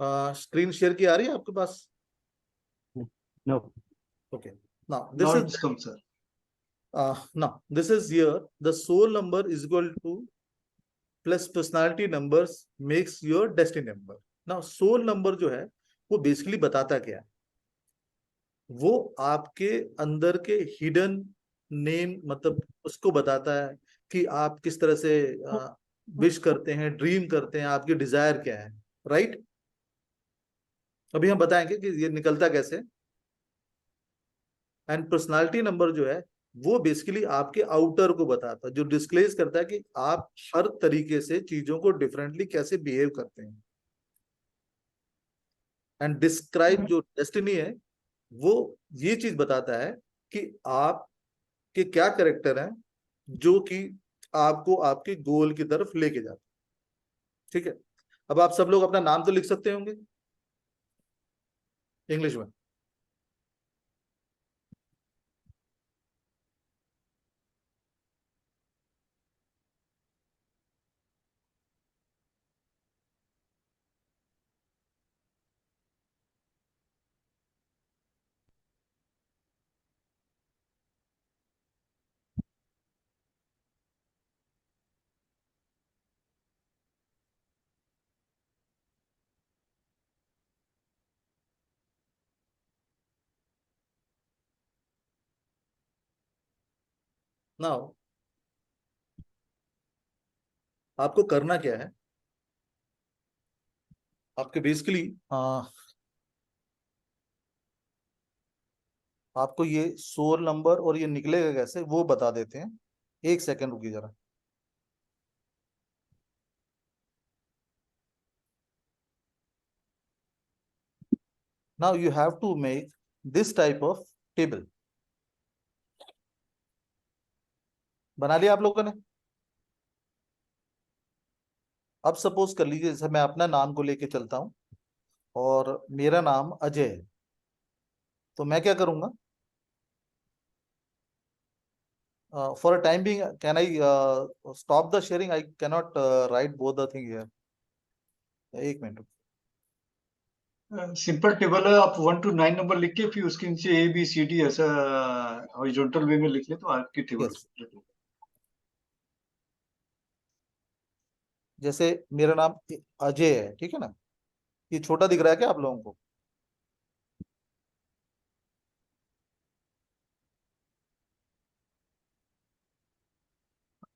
Screen share की आ रही है आपके पास? No. Okay. Now Now it's come, sir. now this is here. The soul number is equal to plus personality numbers makes your destiny number. Now soul number जो है वो basically बताता क्या है? वो आपके अंदर के हिडन नेम, मतलब उसको बताता है कि आप किस तरह से विश करते हैं, ड्रीम करते हैं, आपकी डिजायर क्या है, राइट? अभी हम बताएंगे कि ये निकलता कैसे। एंड पर्सनालिटी नंबर जो है वो बेसिकली आपके आउटर को बताता है, जो डिस्क्लेज करता है कि आप हर तरीके से चीजों को डिफरेंटली कैसे बिहेव करते हैं। एंड डिस्क्राइब जो डेस्टिनी है वो ये चीज बताता है कि आप के क्या कैरेक्टर हैं जो कि आपको आपके गोल की तरफ लेके जाते हैं। ठीक है, अब आप सब लोग अपना नाम तो लिख सकते होंगे इंग्लिश में। नाउ आपको करना क्या है, आपके बेसिकली आपको ये सोल नंबर और ये निकलेगा कैसे वो बता देते हैं। एक सेकंड रुकिए जरा। Now you have to make this type of table. बना लिया आप लोगों ने? अब सपोज कर लीजिए जैसे मैं अपना नाम को लेके चलता हूं और मेरा नाम अजय है, तो मैं क्या करूंगा, for a time being can I stop the sharing? I cannot right both the thing here. एक मिनट। सिंपल टेबल है, आप 1 to 9 नंबर लिख के फिर उसके नीचे ए बी सी डी ऐसा हॉरिजॉन्टल वे में लिख ले तो आपकी टेबल। Yes. जैसे मेरा नाम अजय है, ठीक है ना? ये छोटा दिख रहा है क्या आप लोगों को?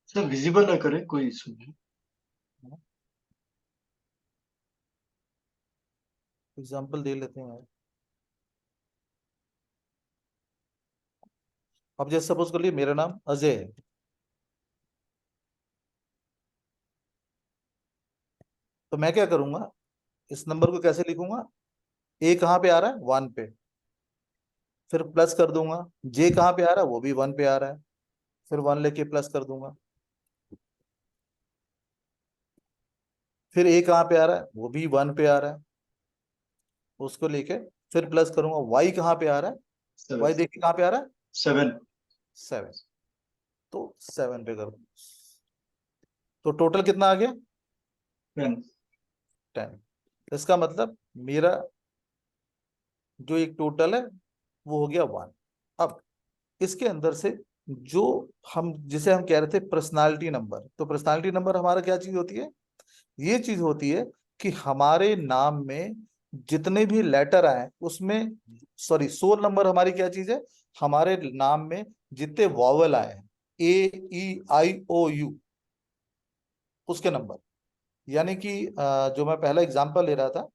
सर विजिबल ना करे, कोई इशू नहीं। एग्जाम्पल दे लेते हैं। अब जैसे सपोज कर लिए मेरा नाम अजय है, तो मैं क्या करूंगा, इस नंबर को कैसे लिखूंगा? ए कहाँ पे आ रहा है? 1 पे। फिर प्लस कर दूंगा। जे कहाँ पे आ रहा है? वो भी 1 पे आ रहा है। फिर 1 लेके प्लस कर दूंगा। फिर ए कहाँ पे आ रहा है? वो भी 1 पे आ रहा है, उसको लेके फिर प्लस करूंगा। वाई कहाँ पे आ रहा है? वाई देखिए कहाँ पे आ रहा है? 7। 7। तो 7 पे कर दूंगा। तो टोटल कितना आ गया? 10। 10। इसका मतलब मेरा जो एक टोटल है वो हो गया 1। अब इसके अंदर से जो हम जिसे हम कह रहे थे पर्सनालिटी नंबर, तो पर्सनालिटी नंबर हमारा क्या चीज होती है? ये चीज होती है कि हमारे नाम में जितने भी लेटर आए उसमें, सॉरी, सोल नंबर हमारी क्या चीज है? हमारे नाम में जितने वॉवल आए हैं, ए ई आई ओ यू, उसके नंबर। यानी कि जो मैं पहला एग्जांपल ले रहा था,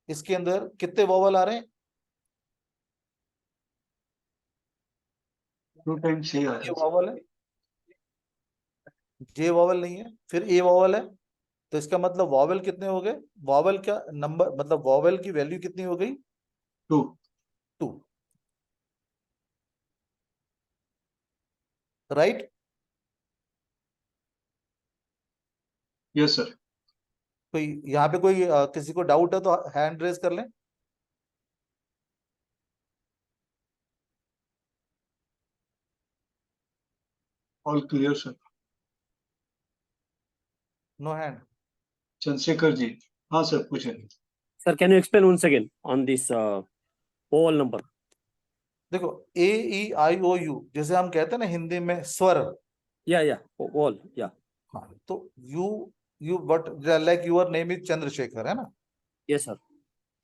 इसके अंदर कितने वॉवल आ रहे हैं? 2 times ये आ ये रहा है। वॉवल है, जे वॉवल नहीं है, फिर ए वॉवल है। तो इसका मतलब वॉवेल कितने हो गए? वॉवेल का नंबर मतलब वॉवेल की वैल्यू कितनी हो गई? 2। 2। राइट? Yes sir. कोई यहाँ पे कोई किसी को डाउट है तो हैंड रेज कर लें। All clear sir. No hand. Chandrashekhar ji, हाँ सर पूछे। Sir, can you explain once again on this whole number? देखो AEIOU जैसे हम कहते हैं ना हिंदी में स्वर। Yeah, all, yeah. हाँ, तो you but like your name is Chandrashekhar, है ना? Yes, sir.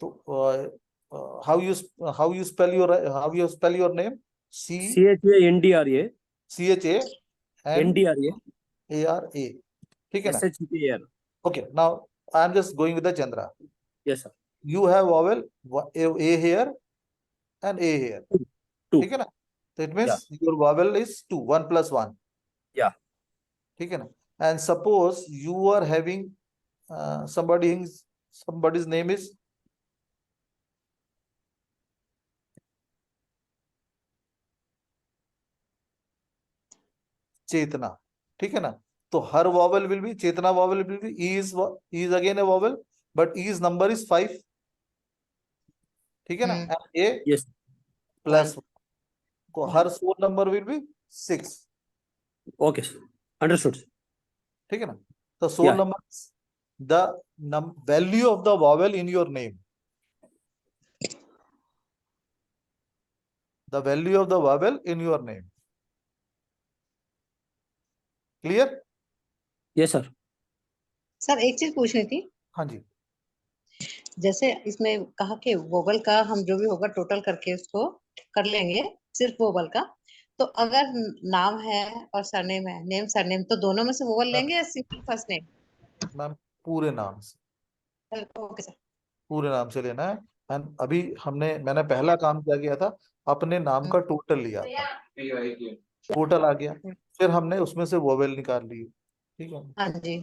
तो how you spell your name? CHANDRA, NDRA, CHANDRA, ठीक है ना? SHPAR. Okay, now I am just going with the Chandra. Yes, sir. You have vowel A here and A here, Two. ठीक है ना? तो it Yeah. means your vowel is 2, 1 plus 1, Yeah. ठीक है ना? And suppose you are having somebody's name is चेतना, ठीक है ना? तो हर vowel will be Chetna vowel will be E is again a vowel, but E's number is 5, ठीक है ना? And A Yes. plus 1, तो हर soul number will be 6, Okay, sir. Understood, sir. ठीक है ना? तो soul Yeah. Number the value of the vowel in your name, the value of the vowel in your name. Clear? Yes, sir. Sir एक चीज पूछनी थी, हाँ जी. जैसे इसमें कहा कि वोवल का हम जो भी होगा टोटल करके उसको कर लेंगे, सिर्फ वोवल का। तो अगर नाम है और सरनेम है, नेम सरनेम, तो दोनों में से वोवल लेंगे या सिर्फ फर्स्ट नेम? मैम पूरे नाम से, ओके सर। पूरे नाम से लेना है. एंड अभी मैंने पहला काम क्या किया था, अपने नाम का टोटल लिया था, टोटल आ गया, फिर हमने उसमें से वोवेल निकाल ली, ठीक है? हाँ जी।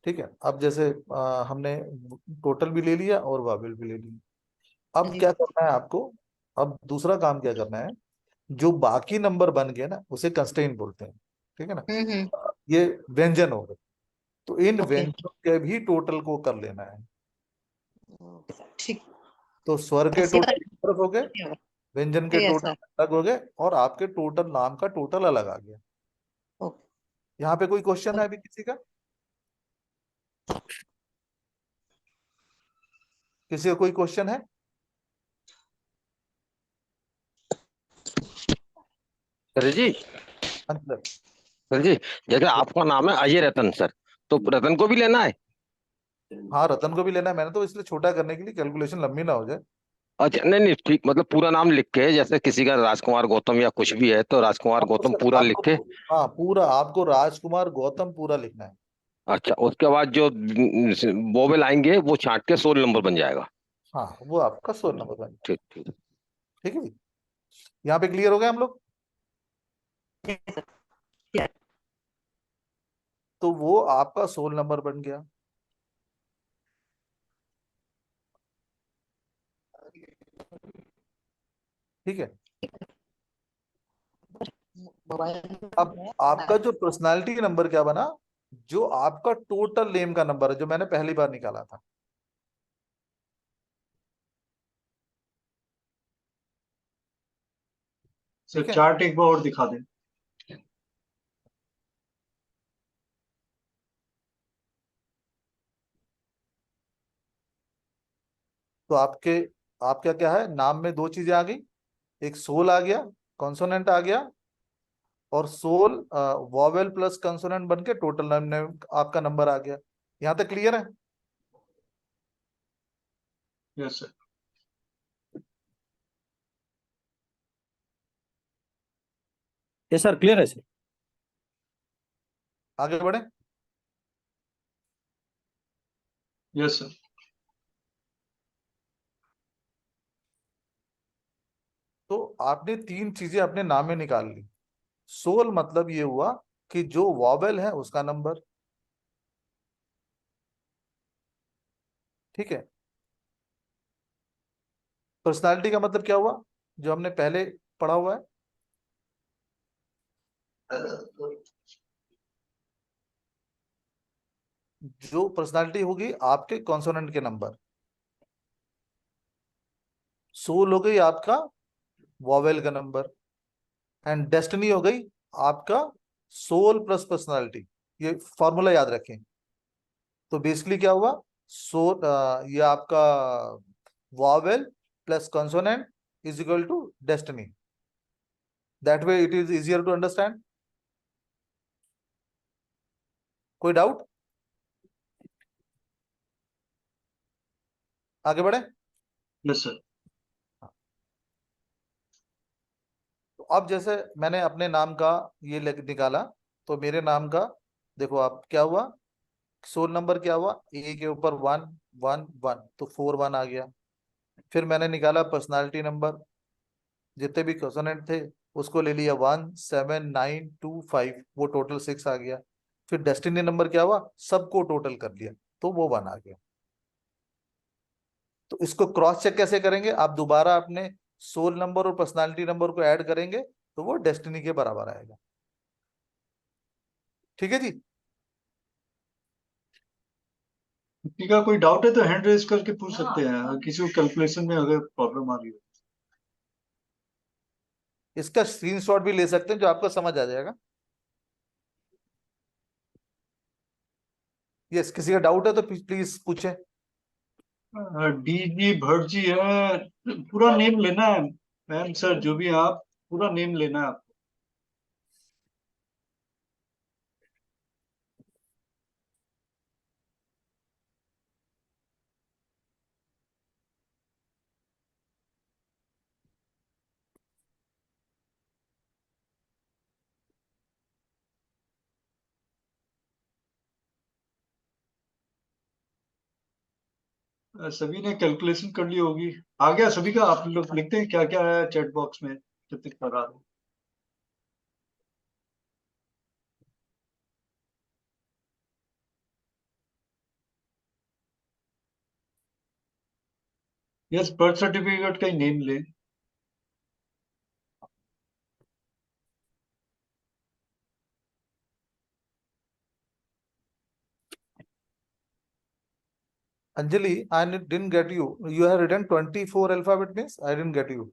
ठीक है. अब जैसे हमने टोटल भी ले लिया और वोवेल भी ले ली. अब जी। क्या करना है आपको? अब दूसरा काम क्या करना है, जो बाकी नंबर बन गए ना उसे कंस्ट्रेंट बोलते हैं, ठीक है ना? ये व्यंजन हो गए, तो इन ओके। व्यंजनों के भी टोटल को कर लेना है. ठीक। तो स्वर के ऐसे टोटल अलग हो गए, व्यंजन के ठीक है टोटल सर। अलग हो गए, और आपके टोटल नाम का टोटल अलग आ गया. ओके। यहाँ पे कोई क्वेश्चन है अभी किसी का? किसी का कोई क्वेश्चन है? सर जी, अंदर. सर जी, जैसे आपका नाम है अजय रतन सर, तो रतन को भी लेना है? हाँ, रतन को भी लेना है. मैंने तो इसलिए छोटा करने के लिए, कैलकुलेशन लंबी ना हो जाए. अच्छा, नहीं नहीं ठीक, मतलब पूरा नाम लिख के, जैसे किसी का राजकुमार गौतम या कुछ भी है तो राजकुमार आपको गौतम सर पूरा लिख आपको के। हाँ, पूरा आपको राजकुमार गौतम पूरा लिखना है. अच्छा, उसके बाद जो वोवेल आएंगे वो छांट के 16 नंबर बन जाएगा। हाँ, वो आपका 16 नंबर बन. ठीक ठीक। ठीक है जी. यहाँ पे क्लियर हो गए हम लोग? तो वो आपका 16 नंबर बन गया. ठीक है. अब आपका जो पर्सनालिटी नंबर क्या बना, जो आपका टोटल नेम का नंबर है, जो मैंने पहली बार निकाला था. सर चार्ट एक बार और दिखा दें. तो आपका क्या है, नाम में दो चीजें आ गई, एक सोल आ गया, कॉन्सोनेंट आ गया, और सोल वॉवेल प्लस कंसोनेंट बन के टोटल आपका नंबर आ गया. यहां तक क्लियर है? Yes sir. Yes, sir. Clear है सर. आगे बढ़े. Yes sir. तो आपने तीन चीजें अपने नाम में निकाल ली. सोल मतलब ये हुआ कि जो वॉवेल है उसका नंबर, ठीक है? पर्सनालिटी का मतलब क्या हुआ, जो हमने पहले पढ़ा हुआ है, जो पर्सनालिटी होगी आपके कॉन्सोनेंट के नंबर. सोल हो गई आपका वॉवेल का नंबर, एंड डेस्टिनी हो गई आपका सोल प्लस पर्सनालिटी. ये फॉर्मूला याद रखें. तो बेसिकली क्या हुआ, ये आपका vowel plus consonant is equal to destiny. That way it is easier to understand. कोई डाउट? आगे बढ़े. Yes sir. तो अब जैसे मैंने अपने नाम का ये निकाला, तो मेरे नाम का देखो आप क्या हुआ, सोल नंबर क्या हुआ, ए के ऊपर 1 1 1, तो 4 1 आ गया. फिर मैंने निकाला पर्सनालिटी नंबर, जितने भी कंसोनेंट थे उसको ले लिया, 1 7 9 2 5, वो टोटल 6 आ गया. फिर डेस्टिनी नंबर क्या हुआ, सबको टोटल कर लिया, तो वो 1 आ गया. तो इसको क्रॉस चेक कैसे करेंगे, आप दोबारा अपने सोल नंबर और पर्सनालिटी नंबर को ऐड करेंगे तो वो डेस्टिनी के बराबर आएगा. ठीक है जी. किसी का कोई डाउट है तो हैंड रेज करके पूछ सकते हैं, किसी को कैलकुलेशन में अगर प्रॉब्लम आ रही हो. इसका स्क्रीनशॉट भी ले सकते हैं, जो आपको समझ आ जाएगा. यस, किसी का डाउट है तो प्लीज पूछें. डी जी भट्ट जी है, पूरा नेम लेना है. मैम सर जो भी आप, पूरा नेम लेना है. सभी ने कैलकुलेशन कर ली होगी. आ गया सभी का. आप लोग लिखते हैं क्या क्या है चैट बॉक्स में जब तक कर रहा हूं. यस, बर्थ सर्टिफिकेट का ही नेम ले. Anjali, I didn't get you. You have written 24 alphabet means I didn't get you.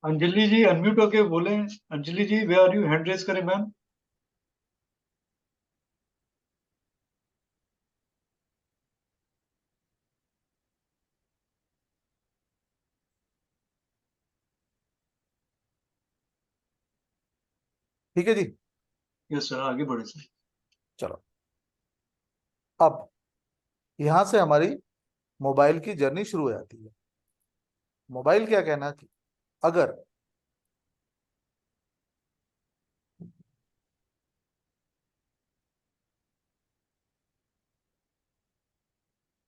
Anjali ji unmute होके बोले. Anjali ji where are you, hand raise करें मैम. ठीक है जी. यस सर, आगे बढ़े सर. चलो, अब यहां से हमारी मोबाइल की जर्नी शुरू हो जाती है. मोबाइल क्या कहना कि अगर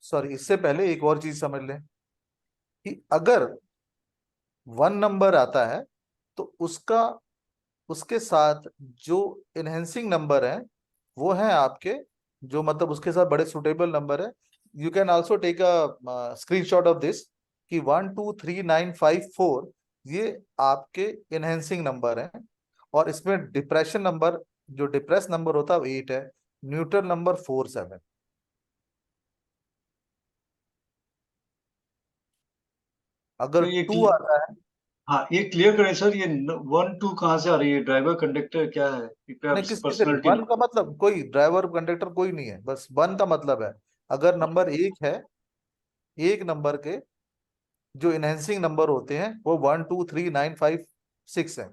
सॉरी, इससे पहले एक और चीज समझ लें कि अगर 1 नंबर आता है तो उसके साथ जो इनहेंसिंग नंबर है वो है आपके, जो मतलब उसके साथ बड़े सुटेबल नंबर है. You can also take a screenshot of this कि 1 2 3 9 5 4 ये आपके इनहेंसिंग नंबर हैं. और इसमें डिप्रेशन नंबर, जो डिप्रेस नंबर होता है 8 है, न्यूट्रल नंबर 4 7. अगर तो ये 2 आता है, हाँ, ये क्लियर करें सर. ये 1 2 कहाँ से आ रही है? ड्राइवर कंडक्टर क्या है? कृपया नहीं किस किसे, पर्सनालिटी. 1 का मतलब कोई ड्राइवर कंडक्टर कोई नहीं है, बस 1 का मतलब है अगर नंबर 1 है, एक नंबर के जो इनहेंसिंग नंबर होते हैं वो 1 2 3 9 5 6 है.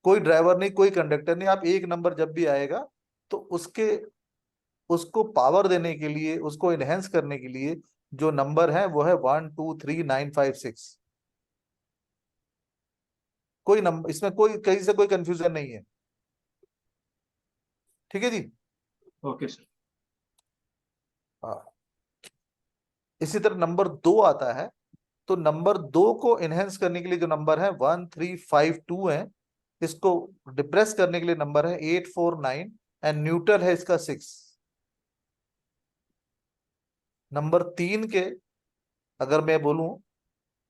कोई ड्राइवर नहीं, कोई कंडक्टर नहीं. आप एक नंबर जब भी आएगा तो उसको पावर देने के लिए, उसको इनहेंस करने के लिए जो नंबर है वो है 1 2 3 9 5 6. कोई नंबर इसमें कोई कहीं से कोई कंफ्यूजन नहीं है. ठीक है जी. Okay sir. हाँ. इसी तरह नंबर 2 आता है, तो नंबर 2 को इनहेंस करने के लिए जो नंबर है 1 3 5 2 है, इसको डिप्रेस करने के लिए नंबर है 8 4 9 एंड न्यूट्रल है इसका 6. नंबर 3 के अगर मैं बोलूं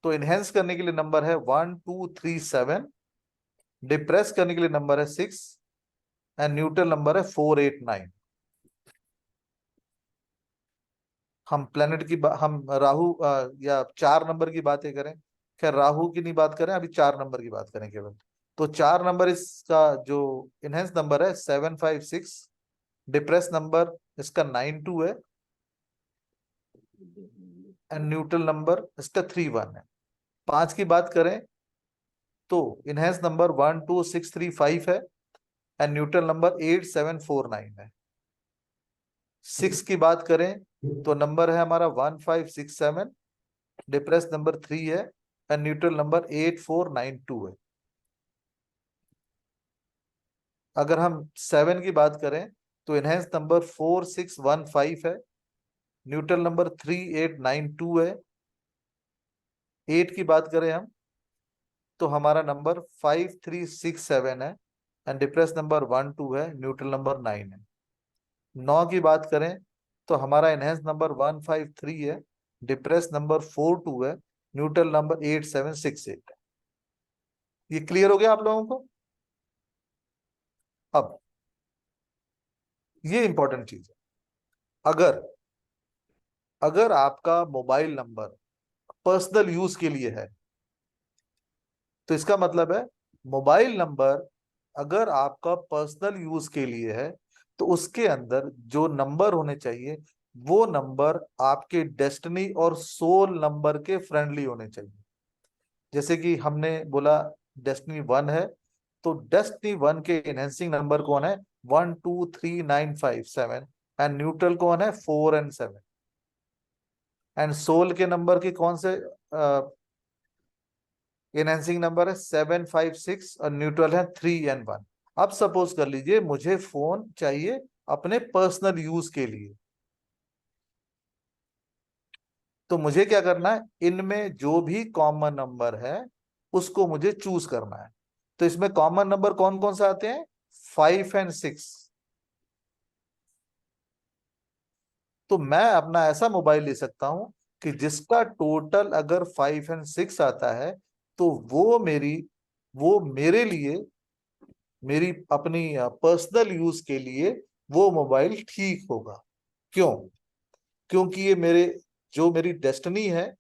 तो इनहेंस करने के लिए नंबर है 1 2 3 7, डिप्रेस करने के लिए नंबर है 6 एंड न्यूट्रल नंबर है 4 8 9. हम प्लेनेट की हम राहु या 4 नंबर की बातें करें खैर राहु की नहीं बात करें, अभी 4 नंबर की बात करें केवल। तो 4 नंबर इसका जो इनहेंस नंबर है 756, डिप्रेस नंबर इसका 92 है, एंड न्यूट्रल नंबर इसका 31 है। 5 की बात करें तो इनहेंस नंबर 12635 है, एंड न्यूट्रल नंबर 8749 है। 6 की बात करें तो नंबर है हमारा 1567, डिप्रेस नंबर 3 है, एंड न्यूट्रल नंबर 8492 है। अगर हम 7 की बात करें तो इनहेंस नंबर 4615 है, न्यूट्रल नंबर 3892 है। 8 की बात करें हम तो हमारा नंबर 5367 है, एंड डिप्रेस नंबर 12 है, न्यूट्रल नंबर 9 है। 9 की बात करें तो हमारा इनहेंस नंबर 153 है, डिप्रेस नंबर 42 है, न्यूट्रल नंबर 8768 है। ये क्लियर हो गया आप लोगों को? अब ये इंपॉर्टेंट चीज है, अगर अगर आपका मोबाइल नंबर पर्सनल यूज के लिए है तो इसका मतलब है मोबाइल नंबर अगर आपका पर्सनल यूज के लिए है तो उसके अंदर जो नंबर होने चाहिए वो नंबर आपके डेस्टिनी और सोल नंबर के फ्रेंडली होने चाहिए। जैसे कि हमने बोला डेस्टिनी 1 है, तो डेस्टिनी 1 के इनहेंसिंग नंबर कौन है? 1 2 3 9 5 7, एंड न्यूट्रल कौन है? 4 एंड 7, एंड सोल के नंबर के कौन से इनहेंसिंग नंबर है? 7 5 6, और न्यूट्रल है 3 एंड 1। अब सपोज कर लीजिए मुझे फोन चाहिए अपने पर्सनल यूज के लिए, तो मुझे क्या करना है? इनमें जो भी कॉमन नंबर है उसको मुझे चूज करना है। तो इसमें कॉमन नंबर कौन कौन से आते हैं? 5 एंड 6। तो मैं अपना ऐसा मोबाइल ले सकता हूं कि जिसका टोटल अगर 5 एंड 6 आता है तो वो मेरे लिए, मेरी अपनी पर्सनल यूज के लिए वो मोबाइल ठीक होगा। क्यों? क्योंकि ये मेरी डेस्टिनी है,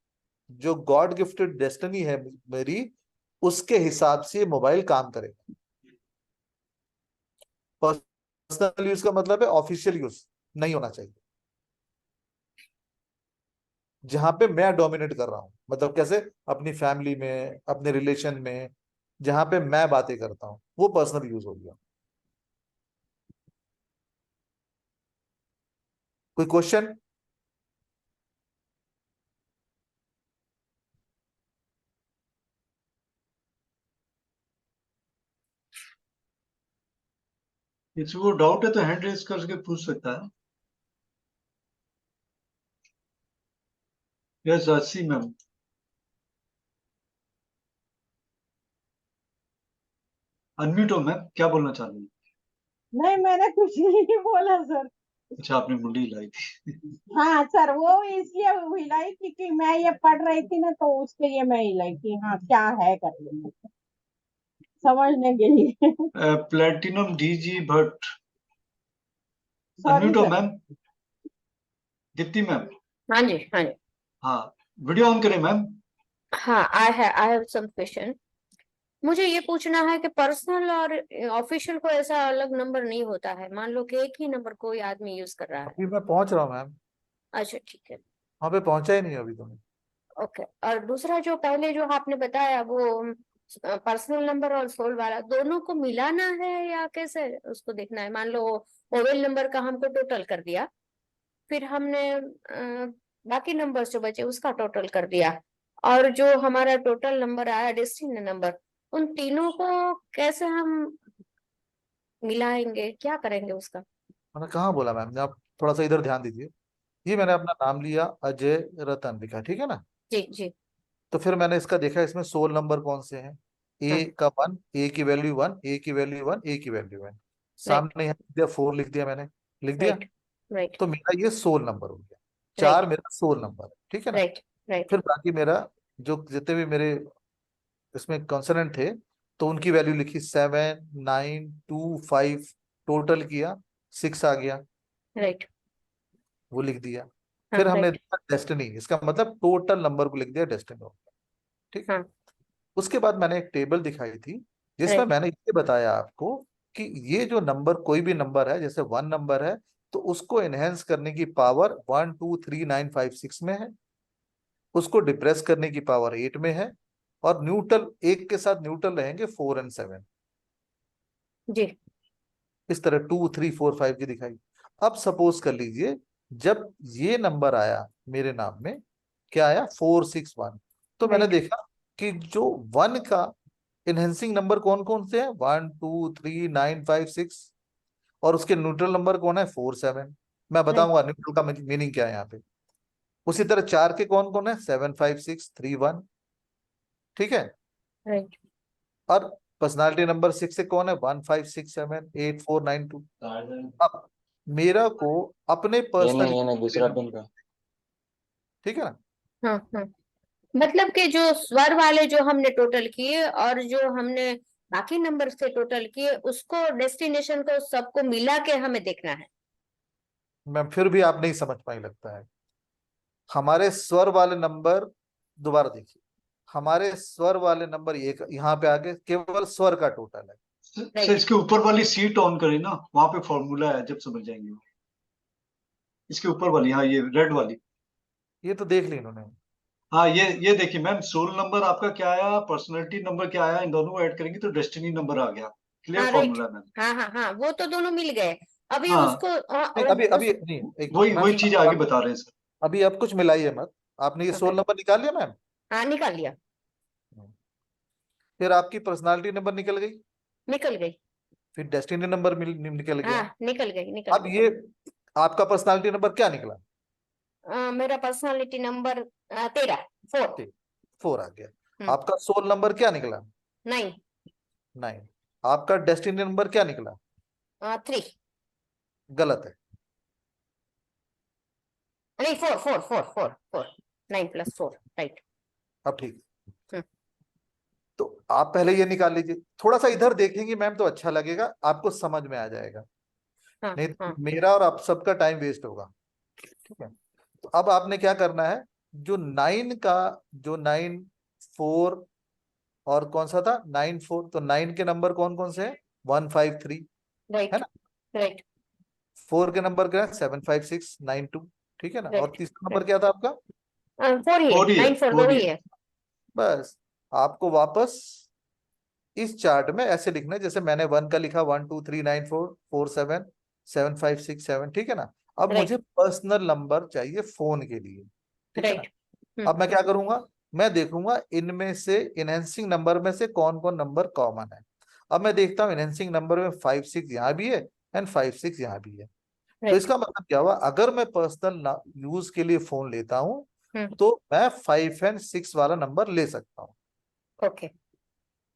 जो गॉड गिफ्टेड डेस्टिनी है मेरी, उसके हिसाब से ये मोबाइल काम करेगा। पर्सनल यूज का मतलब है ऑफिशियल यूज नहीं होना चाहिए, जहां पे मैं डोमिनेट कर रहा हूं। मतलब कैसे? अपनी फैमिली में, अपने रिलेशन में, जहां पे मैं बातें करता हूं, वो पर्सनल यूज हो गया। कोई क्वेश्चन? किसी को डाउट है तो हैंड रेज करके पूछ सकता है। यस सी मैम। अनम्यूट हो मैम, क्या बोलना चाह रही हैं? नहीं, मैंने कुछ नहीं बोला सर। अच्छा, आपने मुंडी हिलाई थी। हाँ सर, वो इसलिए हिलाई थी कि मैं ये पढ़ रही थी ना, तो उसके लिए मैं हिलाई थी। हाँ, क्या है करके समझने के लिए। Platinum DG Bhatt, sorry unmute हो सर। मैम। दीप्ति मैम, हाँ जी, हाँ जी। हाँ, वीडियो ऑन करें मैम। हाँ, आई हैव सम क्वेश्चन। मुझे ये पूछना है कि पर्सनल और ऑफिशियल को ऐसा अलग नंबर नहीं होता है। मान लो कि एक ही नंबर कोई आदमी यूज कर रहा है। अभी मैं पहुंच रहा हूँ मैम, अच्छा, ठीक है। वहां पे पहुंचा ही नहीं अभी तो। ओके। और दूसरा जो पहले जो आपने बताया वो पर्सनल नंबर और सोल वाला दोनों को मिलाना है या कैसे उसको देखना है? मान लो मोबाइल नंबर का हमको टोटल कर दिया, फिर हमने बाकी नंबर जो बचे उसका टोटल कर दिया, और जो हमारा टोटल नंबर आया डेस्टिनी नंबर, उन तीनों को कैसे हम मिलाएंगे? क्या करेंगे उसका? मैंने कहाँ बोला मैम? आप थोड़ा सा इधर ध्यान दीजिए। ये मैंने अपना नाम लिया, अजय रतन लिखा, ठीक है ना? जी जी। तो फिर मैंने इसका देखा इसमें सोल नंबर कौन से हैं। हाँ। ए का 1, ए की वैल्यू 1, ए की वैल्यू 1, ए की वैल्यू 1। राइट सामने यहाँ लिख दिया 4, लिख दिया मैंने, लिख दिया। राइट राइट तो मेरा ये सोल नंबर हो गया। 4 राइट मेरा सोल नंबर है, ठीक है ना? राइट राइट फिर बाकी मेरा जो जितने भी मेरे इसमें कॉन्सोनेंट थे, तो उनकी वैल्यू लिखी 7 9 2 5, टोटल किया 6 आ गया, राइट। वो लिख दिया। हाँ, फिर हमने राइट। देखा डेस्टिनी, इसका मतलब टोटल नंबर को लिख दिया डेस्टिनी। ठीक। हाँ। उसके बाद मैंने एक टेबल दिखाई थी जिसमें राइट। मैंने ये बताया आपको कि ये जो नंबर, कोई भी नंबर है, जैसे 1 नंबर है तो उसको एनहेंस करने की पावर 1 2 3 9 5 6 में है, उसको डिप्रेस करने की पावर 8 में है, और न्यूट्रल, एक के साथ न्यूट्रल रहेंगे 4 और 7। जी। इस तरह 2 3 4 5 की दिखाई। अब सपोज कर लीजिए जब ये नंबर आया मेरे नाम में, क्या आया, 461, तो मैंने राइट। देखा कि जो 1 का इनहेंसिंग नंबर कौन कौन से हैं, 1 2 3 9 5 6, और उसके न्यूट्रल नंबर कौन है, 4 7। मैं बताऊंगा न्यूट्रल का मीनिंग क्या है यहाँ पे। उसी तरह 4 के कौन कौन है, 7 5 6 3 1। ठीक है। राइट। और पर्सनालिटी नंबर 6 से कौन है, 1 5 6 7 8 4 9 2। अब मेरा को अपने पर्सनल, दूसरा पिन का। ठीक है ना। हाँ हाँ, मतलब कि जो स्वर वाले जो हमने टोटल किए और जो हमने बाकी नंबर से टोटल किए, उसको डेस्टिनेशन को सबको मिला के हमें देखना है। मैं फिर भी आप नहीं समझ पाई लगता है। हमारे स्वर वाले नंबर, दोबारा देखिए, हमारे स्वर वाले नंबर ये यहाँ पे आगे केवल स्वर का टोटल है। सर इसके ऊपर वाली सीट ऑन करें ना, वहां पे फॉर्मूला है, जब समझ जाएंगे। इसके ऊपर वाली, हाँ ये रेड वाली। ये तो देख ली इन्होंने। हाँ ये देखिए मैम, सोल नंबर आपका क्या आया, पर्सनैलिटी नंबर क्या आया, इन दोनों को ऐड करेंगे तो डेस्टिनी नंबर आ गया। क्लियर हाँ राइट। Formula ma'am. हाँ हाँ हाँ, वो तो दोनों मिल गए। अभी हाँ उसको नहीं, अभी अभी नहीं, एक वही मैम, वही चीज आगे बता रहे हैं सर। अभी आप कुछ मिलाइए मत। आपने ये 16 नंबर निकाल लिया मैम। हाँ निकाल लिया। फिर आपकी पर्सनालिटी नंबर निकल गई, निकल गई। फिर डेस्टिनी नंबर निकल गया। हाँ निकल गई, निकल अब गई। ये आपका पर्सनालिटी नंबर क्या निकला, मेरा पर्सनालिटी नंबर 13 4। 4 आ गया। आपका सोल नंबर क्या निकला, 9 9। आपका डेस्टिनी नंबर क्या निकला, 3। गलत है। नहीं 4 4 4 4 4 9 + 4 राइट। अब ठीक है। तो आप पहले ये निकाल लीजिए, थोड़ा सा इधर देखेंगे मैम तो अच्छा लगेगा, आपको समझ में आ जाएगा। हाँ नहीं हाँ तो मेरा और आप सबका टाइम वेस्ट होगा। ठीक है। तो अब आपने क्या करना है, जो 9 का, जो 9 4 और कौन सा था, 9 4, तो 9 के नंबर कौन कौन से हैं, 1 5 3 है राइट। ना। राइट। 4 के नंबर क्या है, 7 5 6 9 2। ठीक है ना। और राइट। तीसरा नंबर क्या था आपका, 4 ही है, 4 ही है, 9 4 4 दो ही ही है। है। बस आपको वापस इस चार्ट में ऐसे लिखना है जैसे मैंने 1 का लिखा, 1 2 3 9 4 4 7 7 5 6 7। ठीक है ना। अब मुझे राइट। पर्सनल नंबर चाहिए फोन के लिए। ठीक है ना। राइट। अब मैं क्या करूंगा, मैं देखूंगा इनमें से इनहेंसिंग नंबर में से कौन कौन नंबर कॉमन है। अब मैं देखता हूँ इनहेंसिंग नंबर में 5 6 यहाँ भी है एंड 5 6 यहाँ भी है। तो राइट। इसका मतलब क्या हुआ, अगर मैं पर्सनल यूज के लिए फोन लेता हूँ तो मैं 5 और 6 वाला नंबर ले सकता हूँ। ओके।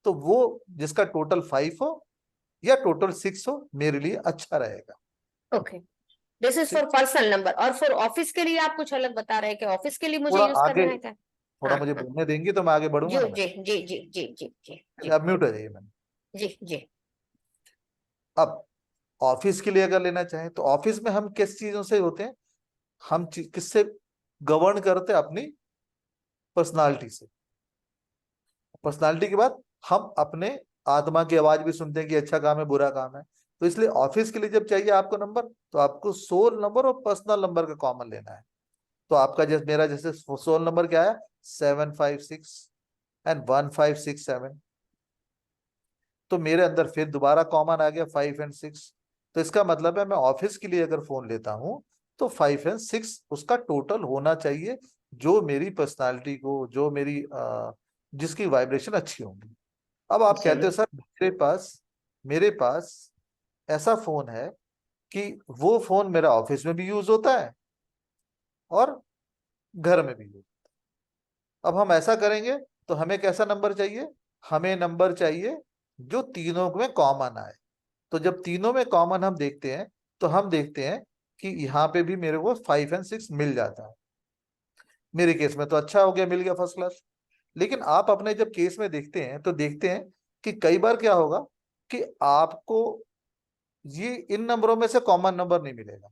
तो वो जिसका टोटल 5 हो या टोटल 6 हो, मेरे लिए अच्छा रहेगा। Okay, this is for personal number. और फॉर ऑफिस के लिए आप कुछ अलग बता रहे हैं कि ऑफिस के लिए मुझे थोड़ा यूज आगे, करना है क्या? थोड़ा हाँ मुझे हाँ, बोलने देंगे तो मैं आगे बढ़ूंगा जी ना मैं। जी जी जी जी जी जी जी आप म्यूट हो जाइए मैम। जी जी। अब ऑफिस के लिए अगर लेना चाहें तो ऑफिस में हम किस चीजों से होते हैं, हम किससे गवर्न करते हैं, अपनी पर्सनालिटी से। पर्सनालिटी के बाद हम अपने आत्मा की आवाज भी सुनते हैं कि अच्छा काम है बुरा काम है। तो इसलिए ऑफिस के लिए जब चाहिए आपको नंबर, तो आपको सोल नंबर और पर्सनल नंबर का कॉमन लेना है। तो आपका जैसे मेरा जैसे सोल नंबर क्या है, 7 5 6 एंड 1 5 6 7। तो मेरे अंदर फिर दोबारा कॉमन आ गया 5 और 6। तो इसका मतलब है मैं ऑफिस के लिए अगर फोन लेता हूं तो 5 और 6 उसका टोटल होना चाहिए, जो मेरी पर्सनालिटी को, जो मेरी जिसकी वाइब्रेशन अच्छी होंगी। अब आप कहते हो सर मेरे पास ऐसा फोन है कि वो फोन मेरा ऑफिस में भी यूज होता है और घर में भी यूज। अब हम ऐसा करेंगे तो हमें कैसा नंबर चाहिए, हमें नंबर चाहिए जो तीनों में कॉमन आए। तो जब तीनों में कॉमन हम देखते हैं तो हम देखते हैं कि यहाँ पे भी मेरे को 5 और 6 मिल जाता है। मेरे केस में तो अच्छा हो गया, मिल गया फर्स्ट क्लास। लेकिन आप अपने जब केस में देखते हैं तो देखते हैं कि कई बार क्या होगा कि आपको ये इन नंबरों में से कॉमन नंबर नहीं मिलेगा।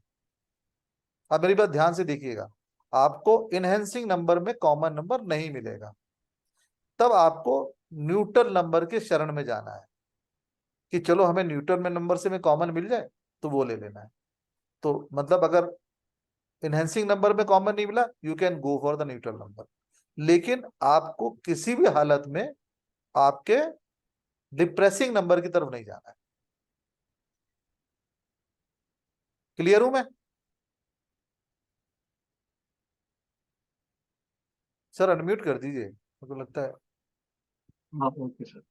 अब मेरी बात ध्यान से देखिएगा, आपको इनहेंसिंग नंबर में कॉमन नंबर नहीं मिलेगा। तब आपको न्यूट्रल नंबर के शरण में जाना है कि चलो हमें न्यूट्रल में नंबर से में कॉमन मिल जाए तो वो ले लेना है। तो मतलब अगर इनहेंसिंग नंबर में कॉमन नहीं मिला, you can go for the neutral number, लेकिन आपको किसी भी हालत में आपके डिप्रेसिंग नंबर की तरफ नहीं जाना है। क्लियर हूं मैं? सर अनम्यूट कर दीजिए, मेरे को लगता है। हाँ ओके सर।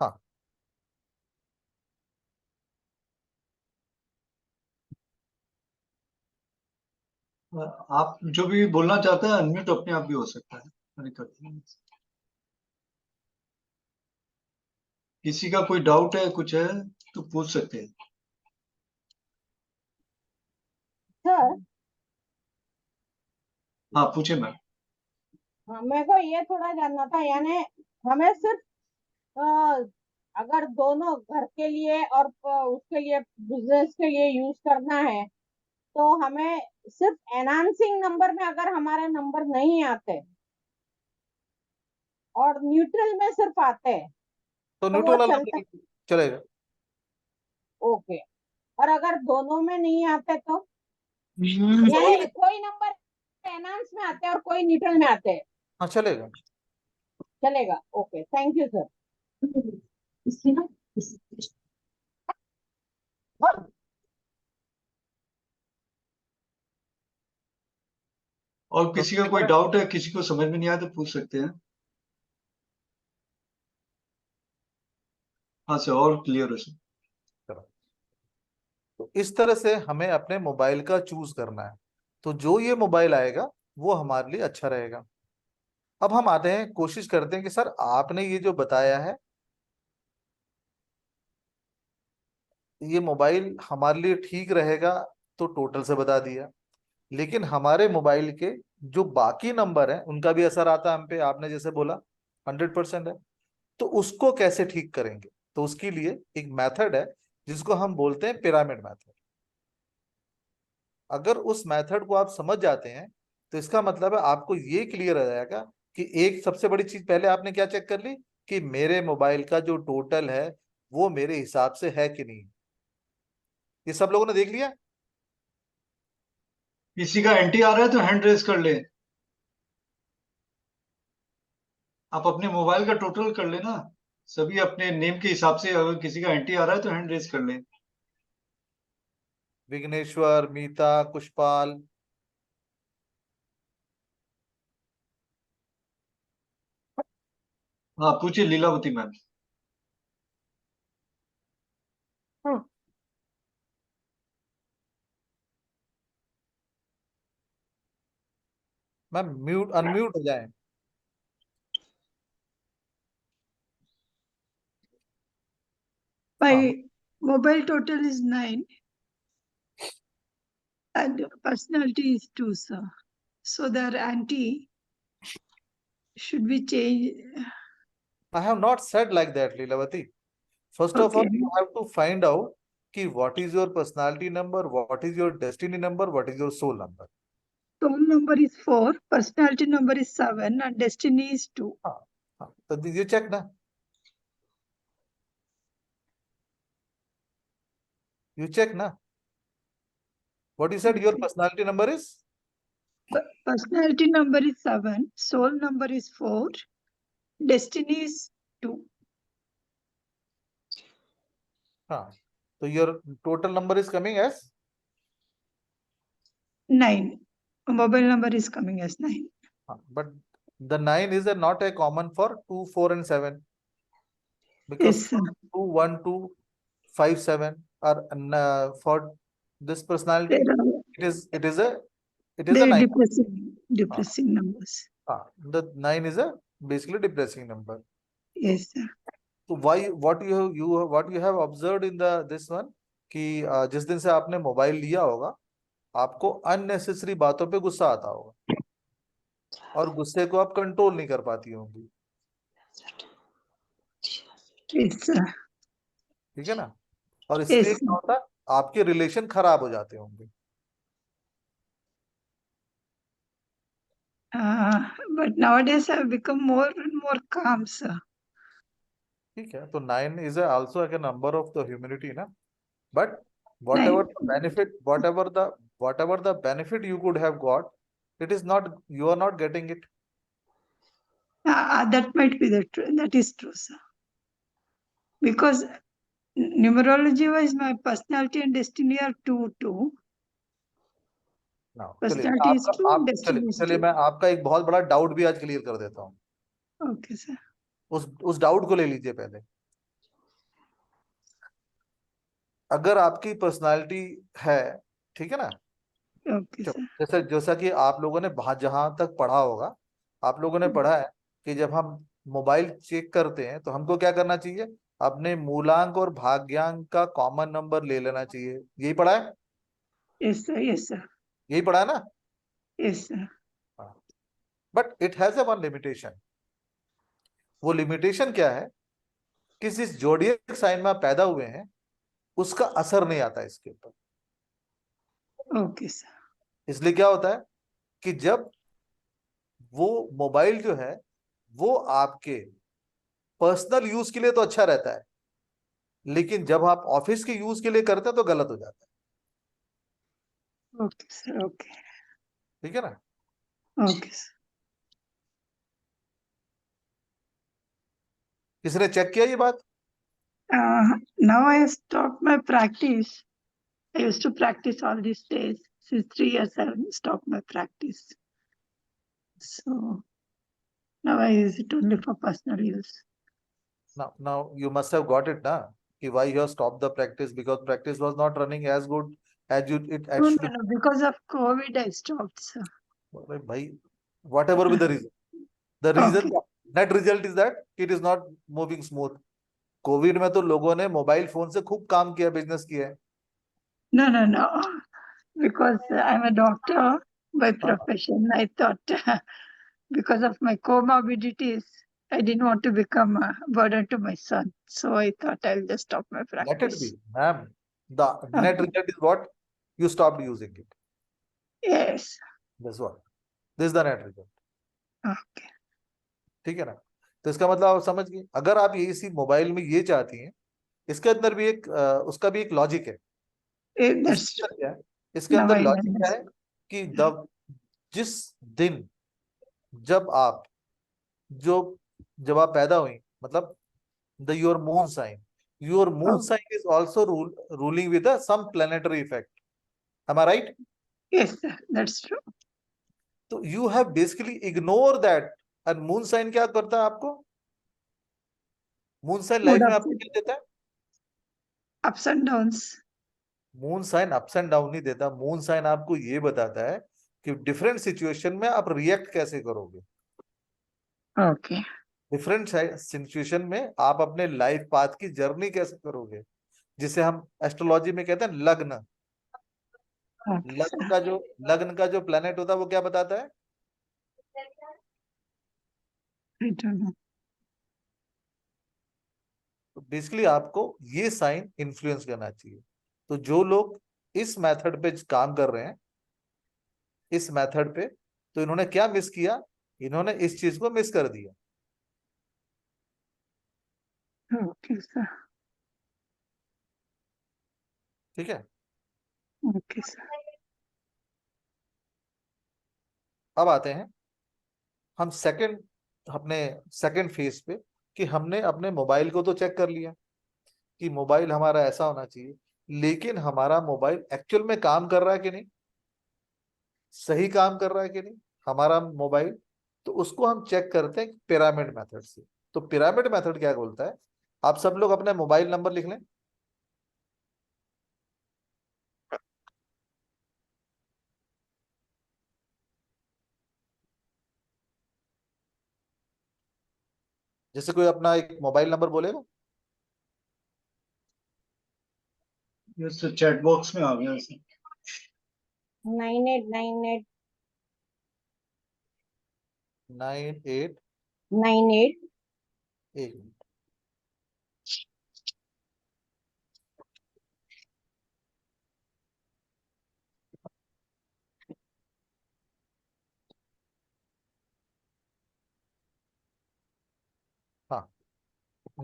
हाँ आप जो भी बोलना चाहते हैं अनम्यूट अपने आप भी हो सकता है, नहीं करते हैं। किसी का कोई डाउट है, कुछ है तो पूछ सकते हैं। सर हाँ पूछे मैम। हाँ, मेरे को ये थोड़ा जानना था, यानी हमें सिर्फ अ, अगर दोनों घर के लिए और उसके लिए बिजनेस के लिए यूज करना है तो हमें सिर्फ एनहांसिंग नंबर में अगर हमारे नंबर नहीं आते और न्यूट्रल में सिर्फ आते तो तो वो न्यूट्रल वाला चलता। चलेगा। ओके। और अगर दोनों में नहीं आते तो यानी कोई नंबर एनहांस में आते हैं और कोई न्यूट्रल में आते हैं, हाँ चलेगा। चलेगा। Okay, thank you sir. और किसी का कोई डाउट है, किसी को समझ में नहीं आया तो पूछ सकते हैं। हाँ सर, और क्लियर है सर। तो इस तरह से हमें अपने मोबाइल का चूज करना है, तो जो ये मोबाइल आएगा वो हमारे लिए अच्छा रहेगा। अब हम आते हैं, कोशिश करते हैं कि सर आपने ये जो बताया है ये मोबाइल हमारे लिए ठीक रहेगा, तो टोटल से बता दिया, लेकिन हमारे मोबाइल के जो बाकी नंबर हैं उनका भी असर आता है हम पे, आपने जैसे बोला 100% है, तो उसको कैसे ठीक करेंगे? तो उसके लिए एक मेथड है जिसको हम बोलते हैं पिरामिड मेथड। अगर उस मेथड को आप समझ जाते हैं तो इसका मतलब है आपको ये क्लियर हो जाएगा कि एक सबसे बड़ी चीज पहले आपने क्या चेक कर ली कि मेरे मोबाइल का जो टोटल है वो मेरे हिसाब से है कि नहीं। ये सब लोगों ने देख लिया? किसी का एंटी आ रहा है तो हैंड रेज कर ले। आप अपने मोबाइल का टोटल कर लेना, सभी अपने नेम के हिसाब से। अगर किसी का एंटी आ रहा है तो हैंड रेज कर ले। विघ्नेश्वर, मीता, कुशपाल। हाँ पूछिए Leelavati ma'am. Ma'am mute unmute हो जाए। My हाँ mobile total is 9 and personality is 2, sir. So their anti should be changed. I have not said like that, Leelavati. First of all, Okay. you have to find out कि what is your personality number, what is your destiny number, what is your soul number. Soul number is 4, personality number is 7, and destiny is 2. हाँ हाँ, तो ये check ना, you check ना. What you said, your personality number is? Personality number is 7, soul number is 4, destiny is 2. हाँ, तो your total number is coming as? 9. Mobile number is coming as 9. But the 9 is not a common for 2, 4 and 7, because Yes, sir. 2, 1, 2, 5, 7 are for this personality. There are It is a very 9. depressing numbers. The 9 is a basically depressing number. Yes, sir. So what you have observed in this one कि जिस दिन से आपने mobile लिया होगा आपको unnecessary बातों पे गुस्सा आता होगा और गुस्से को आप कंट्रोल नहीं कर पाती होंगी। Yes, sir. ठीक है ना? और इसलिए Yes, क्या होता है, आपके रिलेशन खराब हो जाते होंगे। But nowadays I've become more and more calm, sir. ठीक है, तो 9 is also a number of the humanity ना, but whatever the benefit, whatever the benefit you could have got, it is not, you are not getting it. That might be the true. That is true, sir. Because numerology wise, my personality and destiny are 2-2. ना चलिए Personality is आपका 2, आप destiny is चलिए 2. मैं आपका एक बहुत बड़ा डाउट भी आज क्लियर कर देता हूँ। Okay, sir. उस डाउट को ले लीजिए पहले। अगर आपकी पर्सनालिटी है, ठीक है ना, Okay, sir. जैसा जैसा कि आप लोगों ने जहां तक पढ़ा होगा, आप लोगों ने पढ़ा है कि जब हम मोबाइल चेक करते हैं तो हमको क्या करना चाहिए, अपने मूलांक और भाग्यांक का कॉमन नंबर ले लेना चाहिए। यही पढ़ा है? Yes, sir. Yes, sir. यही पढ़ा है ना? Yes, sir. But it has a one limitation. वो लिमिटेशन क्या है कि जिस जोडियक साइन में आप पैदा हुए हैं उसका असर नहीं आता इसके ऊपर। Okay, sir. इसलिए क्या होता है कि जब वो मोबाइल जो है वो आपके पर्सनल यूज के लिए तो अच्छा रहता है, लेकिन जब आप ऑफिस के यूज के लिए करते हैं तो गलत हो जाता है। Okay, sir. Okay. ठीक है ना? Okay, sir. किसने चेक किया ये बात? Now I have stopped my practice. I used to practice all these days. Since 3 years, I have stopped my practice. So now I use it only for personal use. Now you must have got it, na? कि why you have stopped the practice, because practice was not running as good as it No, actually. no, no. Because of COVID, I stopped, sir. अरे भाई, whatever be the reason, the reason, Okay. net result is that it is not moving smooth. Covid में तो लोगों ने mobile phone से खूब काम किया, बिजनेस किया है। No, no, no. Because I'm a doctor by profession, I thought because of my comorbidities, I didn't want to become a burden to my son. So I thought I'll just stop my Let it be, practice. ma'am. The net result is what? You stopped using it. Yes. That's what. This is the net result. Okay. ठीक है ना? तो इसका मतलब आप समझ गए। अगर आप ये इसी मोबाइल में ये चाहती हैं, इसके अंदर भी एक उसका भी एक लॉजिक है। That's इसके true. अंदर क्या है? इसके Now अंदर I लॉजिक क्या है understand. कि जिस दिन जब आप जब आप पैदा हुई, मतलब your moon Okay. sign is also ruling with some planetary effect. Am I right? Yes, sir. That's true. तो you have basically ignore that. and moon sign क्या करता है आपको? मून साइन Mood लाइफ में ups, आपको क्या देता है? ups and downs. Moon sign ups and down नहीं देता। मून साइन आपको ये बताता है कि डिफरेंट सिचुएशन में आप रिएक्ट कैसे करोगे। Okay. डिफरेंट सिचुएशन में आप अपने लाइफ पाथ की जर्नी कैसे करोगे, जिसे हम एस्ट्रोलॉजी में कहते हैं लग्न। Okay, sir. लग्न का जो प्लेनेट होता है वो क्या बताता है? I don't know. तो बेसिकली आपको ये साइन इन्फ्लुएंस करना चाहिए। तो जो लोग इस मेथड पे काम कर रहे हैं, इस मेथड पे, तो इन्होंने क्या मिस किया? इन्होंने इस चीज को मिस कर दिया। Okay, sir. ठीक है? Okay, sir. अब आते हैं हम अपने सेकंड फेज पे, कि हमने अपने मोबाइल को तो चेक कर लिया कि मोबाइल हमारा ऐसा होना चाहिए, लेकिन हमारा मोबाइल एक्चुअल में काम कर रहा है कि नहीं, सही काम कर रहा है कि नहीं हमारा मोबाइल। तो उसको हम चेक करते हैं पिरामिड मेथड से। तो पिरामिड मेथड क्या बोलता है? आप सब लोग अपने मोबाइल नंबर लिख लें। जैसे कोई अपना एक मोबाइल नंबर बोलेगा। यस सर, चैट बॉक्स में आ गया सर। 9898 98 98 एक मिनट।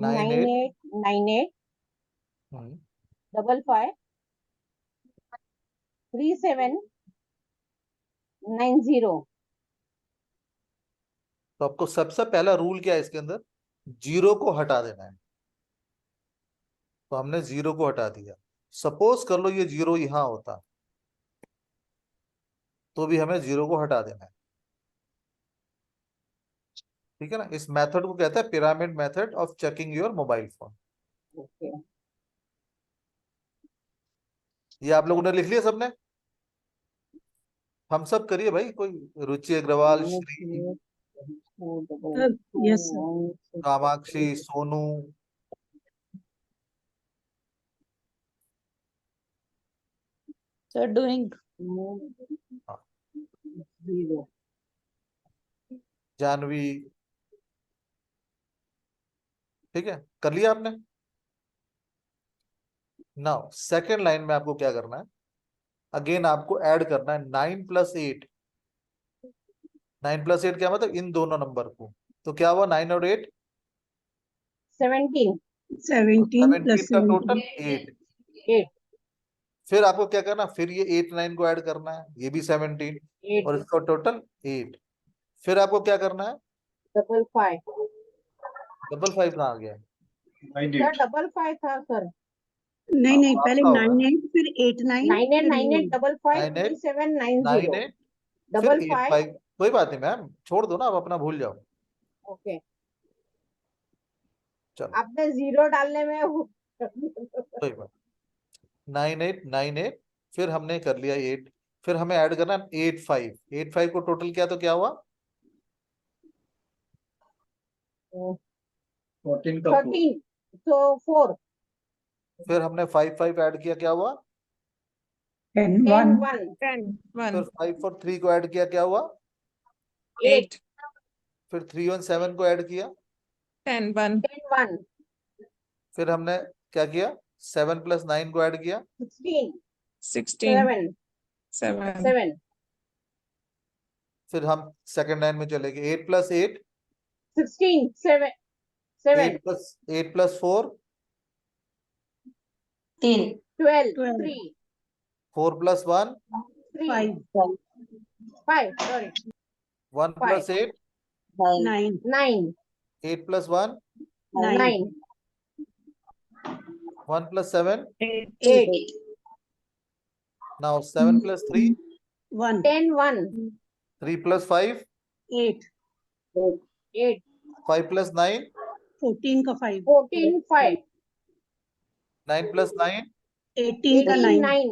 Nine eight 9898 55 3790। तो आपको सबसे पहला रूल क्या है इसके अंदर, जीरो को हटा देना है। तो हमने जीरो को हटा दिया। सपोज कर लो ये जीरो यहां होता तो भी हमें जीरो को हटा देना है। ठीक है ना। इस मेथड को कहते हैं pyramid method of checking your mobile phone. Okay, ये आप लोगों ने लिख लिया सबने? हम सब करिए भाई, कोई रुचि Agarwal, Shri, Yes, sir. Kamakshi, Sonu, Sir, doing. Janvi. ठीक है, कर लिया आपने? नाउ सेकेंड लाइन में आपको क्या करना है, अगेन आपको ऐड करना है 9+8। 9+8 क्या मतलब, इन दोनों नंबर को। तो क्या हुआ 9 और 8? 17 17 plus 17 का टोटल 17. 8। फिर आपको क्या करना, फिर ये 8 9 को ऐड करना है, ये भी 17 और 8 इसका टोटल 8। फिर आपको क्या करना है, 55 555 कहाँ आ गया है? 98 सर 55 था सर। नहीं नहीं, पहले आपका होगा 98 फिर 89 9898 55 98 3790 98 फिर 55। 85। कोई बात नहीं मैम, छोड़ दो ना, आप अपना भूल जाओ। ओके, चलो आपने जीरो डालने में कोई बात। 9898 फिर हमने कर लिया 8। फिर हमें ऐड करना 85। 85 को टोटल किया तो क्या हुआ? 14 का 13 तो 4 फिर हमने 55 ऐड किया, क्या हुआ? 10 10 1 1 फिर 5 और 3 को ऐड किया, क्या हुआ? 8 फिर 3 और 7 को ऐड किया। 10 1 फिर हमने क्या किया, 7 + 9 को ऐड किया। 16 7 फिर हम सेकंड लाइन में चले गए, 8 + 8 16 7 7 8 + 4 12 12 3 4 + 1 3 5 5 sorry 1 + 8 9 9 8 + 1 9 1 + 7 8 now 7 + 3 1 10 1 3 + 5 8 8 5 + 9 14 का 5 14 5 9 + 9 18 का 18 9 9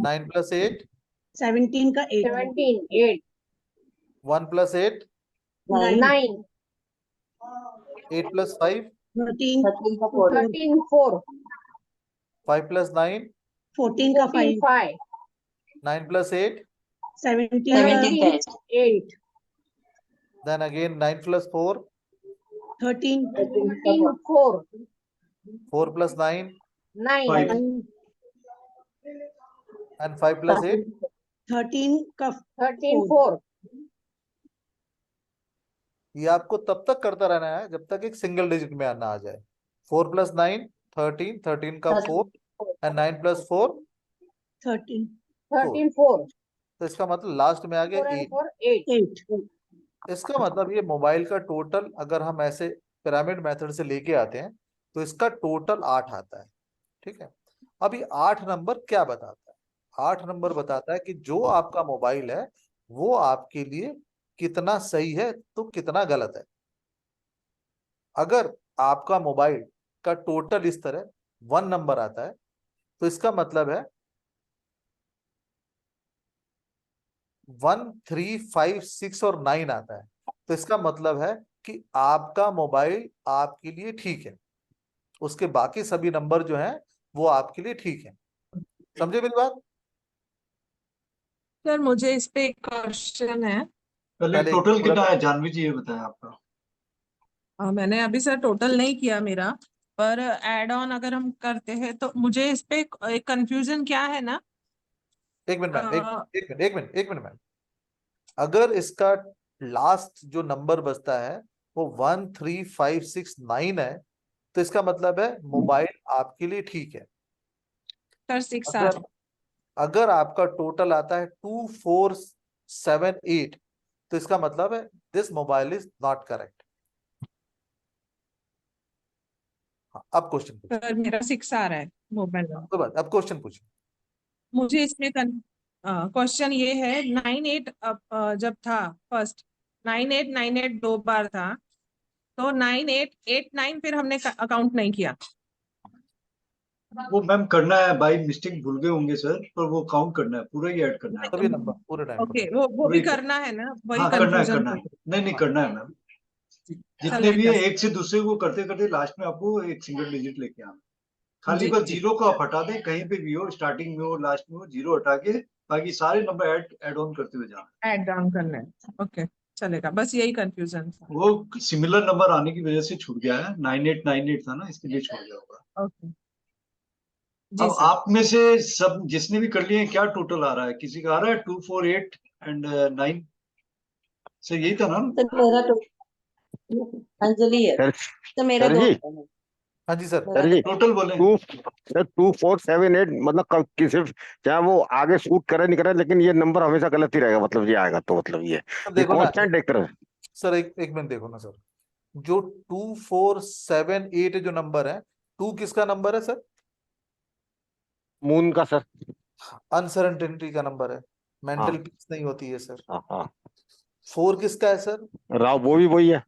9 + 8 17 का 8 17 8 1 + 8 9 9 8 + 5 13 13 4 5 + 9 14 का 14 5 5 9 + 8 17 का 17 8 then again 9 + 4 13 13 4 4 + 9 9 5 and 5 + 8 13 का 13 4 ये आपको तब तक करता रहना है जब तक एक सिंगल डिजिट में आना आ जाए। 4 + 9 13 13 का 4 and 9 + 4 13 13 4 तो इसका मतलब लास्ट में आ 4 गया and 8। 4 8 8 इसका मतलब ये मोबाइल का टोटल अगर हम ऐसे पिरामिड मेथड से लेके आते हैं तो इसका टोटल 8 आता है। ठीक है, अब ये 8 नंबर क्या बताता है? 8 नंबर बताता है कि जो आपका मोबाइल है वो आपके लिए कितना सही है तो कितना गलत है। अगर आपका मोबाइल का टोटल इस तरह 1 नंबर आता है तो इसका मतलब है 1 3 5 6 और 9 आता है तो इसका मतलब है कि आपका मोबाइल आपके लिए ठीक है, उसके बाकी सभी नंबर जो हैं वो आपके लिए ठीक है। समझे मेरी बात? सर मुझे इस पे एक क्वेश्चन है। पहले पहले टोटल पूरा कितना है जानवी जी, ये बताएं आपका। मैंने अभी सर टोटल नहीं किया मेरा, पर एड ऑन अगर हम करते हैं तो मुझे इस पे एक कंफ्यूजन क्या है ना। एक मिनट मैम, अ, एक मिनट मैम, अगर इसका लास्ट जो नंबर बचता है वो 1 3 5 6 9 है तो इसका मतलब है मोबाइल आपके लिए ठीक है। सर 6 आ अगर अगर आपका टोटल आता है 2478, तो इसका मतलब है this mobile is not correct. अब क्वेश्चन पूछिए। सर मेरा 6 आ रहा है मोबाइल नंबर। तो बस अब क्वेश्चन पूछिए। मुझे इसमें क्वेश्चन ये है 98 जब था फर्स्ट 9898 2 बार था, तो 9889 फिर हमने अकाउंट नहीं किया। वो मैम करना है, बाई मिस्टेक भूल गए होंगे सर, पर वो काउंट करना है, पूरा ही ऐड करना है। सभी नंबर पूरे टाइम ओके, पर। वो पूरा भी ही करना है ना, वही हाँ करना है, कंफ्यूजन करना है। नहीं नहीं हाँ। करना है मैम। जितने भी चलेगा है एक से दूसरे को करते करते लास्ट में आपको एक सिंगल डिजिट लेके आना। खाली जी बस जी जीरो को आप हटा दें, कहीं पे भी हो, स्टार्टिंग में हो लास्ट में हो, जीरो हटा के बाकी सारे नंबर ऐड ऑन करते हुए जाना। ऐड डाउन करना है। ओके चलेगा, बस यही कंफ्यूजन था। वो सिमिलर नंबर आने की वजह से छूट गया है, 9898 था ना, इसके लिए छूट गया होगा। ओके जी अब सर। आप में से सब जिसने भी कर लिए हैं, क्या टोटल आ रहा है? किसी का आ रहा है 248 एंड 9? सर यही था ना? तो मेरा तो अंजलि है, सर तो मेरा सर दो जी हाँ जी सर। सर जी टोटल बोले। 2478 मतलब कब किसी, चाहे वो आगे शूट करे नहीं करे, लेकिन ये नंबर हमेशा गलत ही रहेगा, मतलब ये आएगा तो मतलब सर ये देखो ना, कांस्टेंट एक तरह। सर एक मिनट देखो ना सर, जो 2478 जो नंबर है, 2 किसका नंबर है सर? मून का सर। अनसर्टेनिटी का नंबर है, मेंटल हाँ पीस नहीं होती है सर। हाँ हाँ 4 किसका है सर? राव वो भी वही है।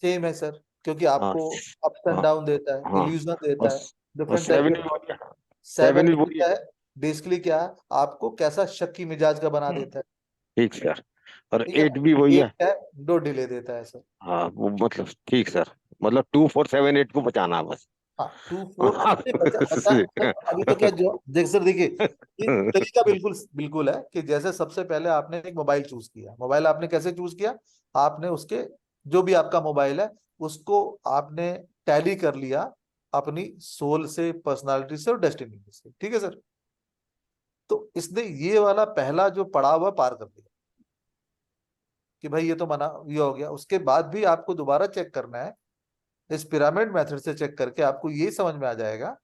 सेम है सर, क्योंकि हाँ आपको अप्स एंड हाँ डाउन देता है, हाँ। इल्यूजन और देता है, और डिफरेंट टाइप 7 का। भी वही है। 7 7 भी वही क्या है। है? बेसिकली क्या है, आपको कैसा शक्की मिजाज का बना देता है। ठीक सर। और ठीक है 8 ना? भी वही एक है। क्या है, 2 डिले देता है सर। हाँ वो मतलब ठीक सर, मतलब 2478 को बचाना है बस। हाँ 24 नहीं, बचा बचा सर, अभी तो क्या जो देख सर देखिए, ये तरीका बिल्कुल बिल्कुल है कि जैसे सबसे पहले आपने एक मोबाइल चूज किया, मोबाइल आपने कैसे चूज किया? आपने उसके जो भी आपका मोबाइल है उसको आपने टैली कर लिया अपनी सोल से, पर्सनालिटी से और डेस्टिनी से। ठीक है सर? तो इसने ये वाला पहला जो पड़ाव है पार कर दिया कि भाई ये तो मना, ये हो गया। उसके बाद भी आपको दोबारा चेक करना है, इस पिरामिड मेथड से चेक करके आपको ये समझ में आ जाएगा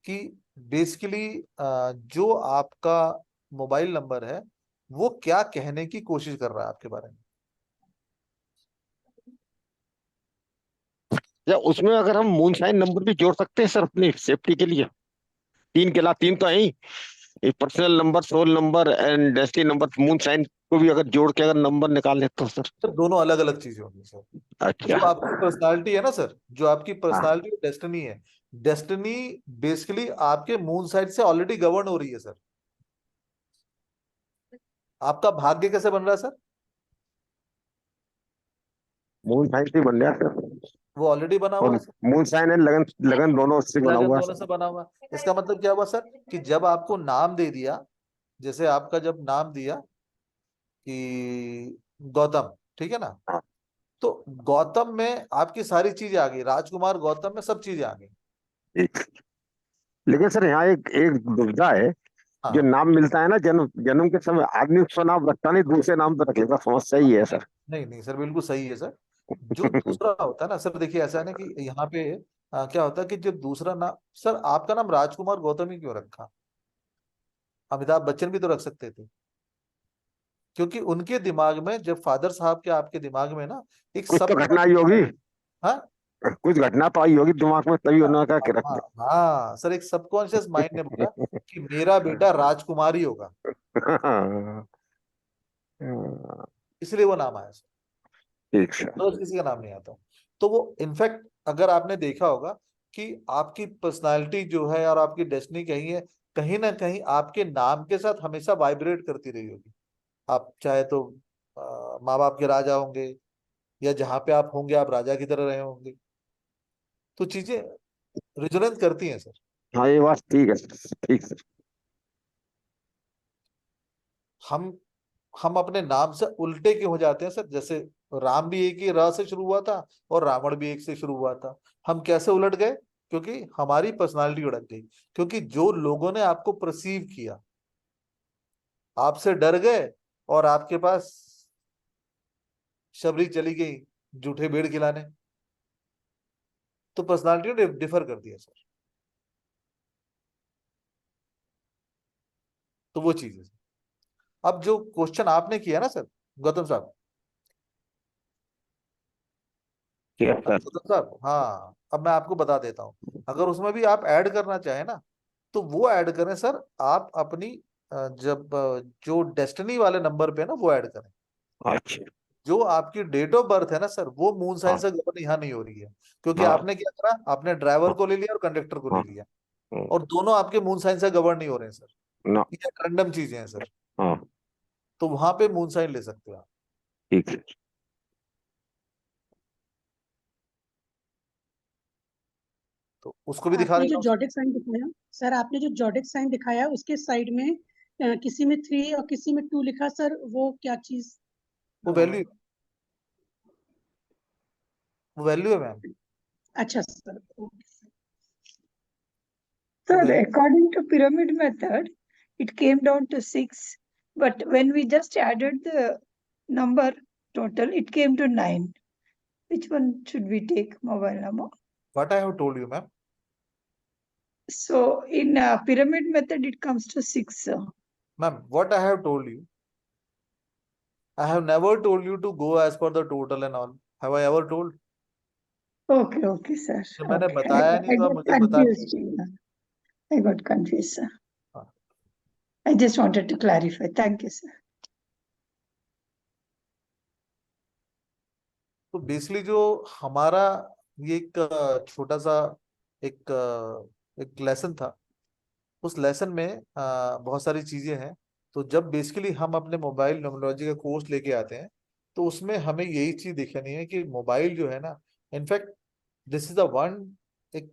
कि बेसिकली जो आपका मोबाइल नंबर है वो क्या कहने की कोशिश कर रहा है आपके बारे में। या उसमें अगर हम मून साइन नंबर भी जोड़ सकते हैं सर अपनी सेफ्टी के लिए? 3 के अलावा 3 तो है ही, एक personal number, soul number and destiny number, moon sign को भी अगर जोड़ के अगर नंबर निकाल लेते हो सर। तो दोनों अलग अलग चीजें होंगी सर। अच्छा। जो आपकी पर्सनालिटी है ना सर, जो आपकी हाँ पर्सनालिटी डेस्टिनी है, डेस्टिनी बेसिकली आपके मून साइड से ऑलरेडी गवर्न हो रही है सर। आपका भाग्य कैसे बन रहा है सर? मून साइन से बन गया सर। वो ऑलरेडी बना हुआ और है सर, मून साइन एंड लगन, लगन दोनों उससे बना लगन हुआ है दोनों सर। से बना हुआ है। इसका मतलब क्या हुआ सर कि जब आपको नाम दे दिया, जैसे आपका जब नाम दिया कि गौतम, ठीक है ना, हाँ तो गौतम में आपकी सारी चीजें आ गई, राजकुमार गौतम में सब चीजें आ गई। ठीक। लेकिन सर यहाँ एक एक दुविधा है, जो हाँ नाम मिलता है ना जन्म जन्म के समय, आदमी उसका नाम रखता नहीं, दूसरे नाम पर रख लेता, समस्या ही है सर। नहीं नहीं सर, बिल्कुल सही है सर। जो दूसरा होता है ना सर, देखिए ऐसा है ना कि यहाँ पे क्या होता है कि जो दूसरा नाम, सर आपका नाम राजकुमार गौतम ही क्यों रखा? अमिताभ बच्चन भी तो रख सकते थे, क्योंकि उनके दिमाग में, जब फादर साहब के आपके दिमाग में ना एक कुछ तो सब, घटना आई होगी, हाँ कुछ घटना तो आई होगी दिमाग में, तभी उन्होंने कहा कि रख हाँ दे। हाँ सर, एक सबकॉन्शियस माइंड ने बोला कि मेरा बेटा राजकुमार ही होगा, इसलिए वो नाम आया सर। ठीक सर। तो किसी का नाम नहीं आता। तो वो इनफैक्ट अगर आपने देखा होगा कि आपकी पर्सनालिटी जो है और आपकी डेस्टिनी कहीं ना कहीं आपके नाम के साथ हमेशा वाइब्रेट करती रही होगी। आप चाहे तो माँ बाप के राजा होंगे, या जहां पे आप होंगे आप राजा की तरह रहे होंगे, तो चीजें रिजोनेंस करती हैं सर। हाँ ये बात ठीक है सर, ठीक सर। हम हम अपने नाम से उल्टे क्यों हो जाते हैं सर? जैसे राम भी एक ही र से शुरू हुआ था और रावण भी एक से शुरू हुआ था। हम कैसे उलट गए? क्योंकि हमारी पर्सनालिटी उलट गई, क्योंकि जो लोगों ने आपको परसीव किया, आपसे डर गए और आपके पास शबरी चली गई जूठे भेड़ खिलाने। तो पर्सनालिटी ने डिफर कर दिया सर। तो वो चीज है। अब जो क्वेश्चन आपने किया ना सर गौतम साहब, यस सर। गौतम साहब, हाँ, अब मैं आपको बता देता हूँ। अगर उसमें भी आप ऐड करना चाहें ना, तो वो ऐड करें सर, आप अपनी जब जो डेस्टिनी वाले नंबर पे है ना वो ऐड करें। अच्छा। जो आपकी डेट ऑफ बर्थ है ना सर, वो मून साइन हाँ से गवर्न यहाँ नहीं हो रही है, क्योंकि हाँ आपने क्या करा, आपने ड्राइवर हाँ को ले लिया और कंडक्टर को ले हाँ लिया, हाँ, और दोनों आपके मून साइन से गवर्न नहीं हो रहे हैं सर। ना। ये रैंडम चीजें हैं सर। हाँ तो वहां पे मून साइन ले सकते हो आप। ठीक है। तो उसको भी दिखा आपने देता जो हूँ सर। जॉडेक साइन दिखाया सर, आपने जो जॉडेक साइन दिखाया उसके साइड में किसी में 3 और किसी में 2 लिखा सर, वो क्या चीज? वो वैल्यू, वो वैल्यू है मैम। अच्छा सर, ओके सर। वो Sir, value. according to pyramid method, it came down to 6, but when we just added the number total, it came to 9. Which one should we take, mobile number? What I have told you ma'am. So in pyramid method, it comes to 6, sir. Ma'am what I have told you, I have never told you to go as per the total and all. Have I ever told? Okay, okay, sir. तो मैंने Okay. बताया नहीं I तो आप got मुझे बता confused. Yeah. I got confused, sir. हाँ। I just wanted to clarify. Thank you, sir. तो बेसिकली जो हमारा ये एक छोटा सा एक एक लेसन था, उस लेसन में बहुत सारी चीजें हैं। तो जब बेसिकली हम अपने मोबाइल न्यूमरोलॉजी का कोर्स लेके आते हैं, तो उसमें हमें यही चीज देखनी है कि मोबाइल जो है ना, in fact this is the one, एक